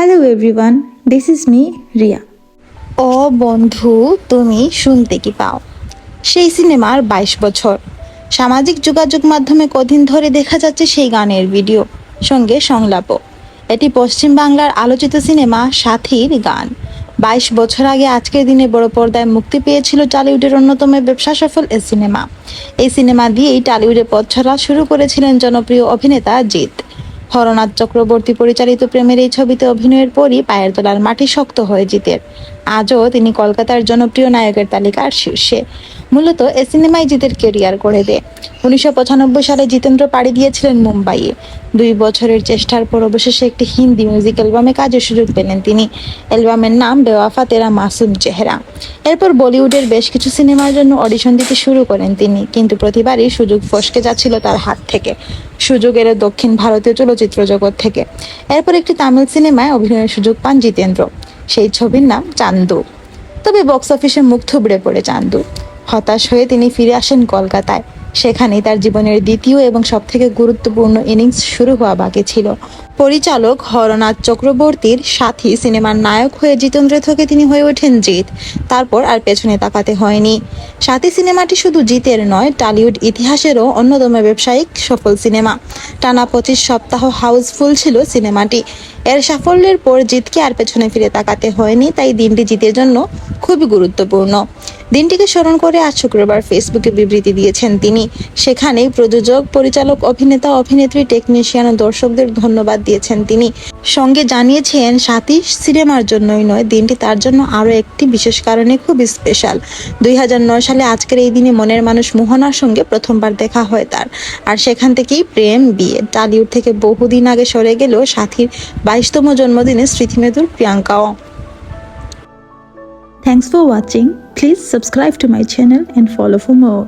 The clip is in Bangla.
Hello everyone, this is me Riya. ও বন্ধু, তুমি শুনতে কি পাও? সেই সিনেমার 22 বছর। সামাজিক যোগাযোগ মাধ্যমে কদিন ধরে দেখা যাচ্ছে সেই গানের ভিডিও, সঙ্গে সংলাপও। এটি পশ্চিম বাংলার আলোচিত সিনেমা সাথীর গান। 22 বছর আগে আজকের দিনে বড় পর্দায় মুক্তি পেয়েছিল টলিউডের অন্যতম ব্যবসা সফল এই সিনেমা দিয়েই টলিউডে পথ চলা শুরু করেছিলেন জনপ্রিয় অভিনেতা জিৎ। হরনাথ চক্রবর্তী পরিচালিত প্রেমের এই ছবিতে অভিনয়ের পরই পায়ের তলার মাটি শক্ত হয়ে জিতের। আজও তিনি কলকাতার জনপ্রিয় নায়কের তালিকার শীর্ষে। মূলত এ সিনেমায় জিতের কেরিয়ার গড়ে দেয়। 1995 সালে জিতেন্দ্র পাড়ি দিয়েছিলেন মুম্বাইয়ে। 2 বছরের চেষ্টার পর অবশেষে একটি হিন্দি মিউজিক অ্যালবামে কাজের সুযোগ পেলেন তিনি। অ্যালবামের নাম বেওয়াফা তেরা মাসুম চেহারা। এরপর বলিউডের বেশ কিছু সিনেমার জন্য অডিশন দিতে শুরু করেন তিনি, কিন্তু প্রতিবারই সুযোগ ফসকে যাচ্ছিল তার হাত থেকে। সুযোগ এলো দক্ষিণ ভারতীয় চলচ্চিত্র জগৎ থেকে। এরপর একটি তামিল সিনেমায় অভিনয়ের সুযোগ পান জিতেন্দ্র। সেই ছবির নাম চান্দু। তবে বক্স অফিসে মুখ থুবড়ে পড়ে চান্দু। হতাশ হয়ে তিনি ফিরে আসেন কলকাতায়। সেখানেই তার জীবনের দ্বিতীয় এবং সবথেকে গুরুত্বপূর্ণ ইনিংস শুরু হওয়া বাকি ছিল। পরিচালক হরনাথ চক্রবর্তীর সাথী সিনেমার নায়ক হয়ে জিতেন্দ্র থেকে তিনি হয়ে ওঠেন জিৎ। তারপর আর পেছনে তাকাতে হয়নি। সাথী সিনেমাটি শুধু জিতের নয়, টলিউড ইতিহাসেরও অন্যতম ব্যবসায়িক সফল সিনেমা। টানা 25 সপ্তাহ হাউসফুল ছিল সিনেমাটি। এর সাফল্যের পর জিতকে আর পেছনে ফিরে তাকাতে হয়নি, তাই দিনটি জিতের জন্য খুবই গুরুত্বপূর্ণ। দিনটিকে স্মরণ করে আজ শুক্রবার ফেসবুকে বিবৃতি দিয়েছেন তিনি। সেখানেই প্রযোজক, পরিচালক, অভিনেতা, অভিনেত্রী, টেকনিশিয়ান ও দর্শকদের ধন্যবাদ দিয়েছেন তিনি। সঙ্গে জানিয়েছেন সাথী সিনেমার জন্যই নয়, দিনটি তার জন্য আরও একটি বিশেষ কারণে খুব স্পেশাল। 2009 সালে আজকের এই দিনে মনের মানুষ মোহনার সঙ্গে প্রথমবার দেখা হয় তার। আর সেখান থেকেই প্রেম, বিয়ে। টলিউড থেকে বহুদিন আগে সরে গেলেও সাথীর 22তম জন্মদিনে স্মৃতিমেদুর প্রিয়াঙ্কাও। Thanks for watching. Please subscribe to my channel and follow for more.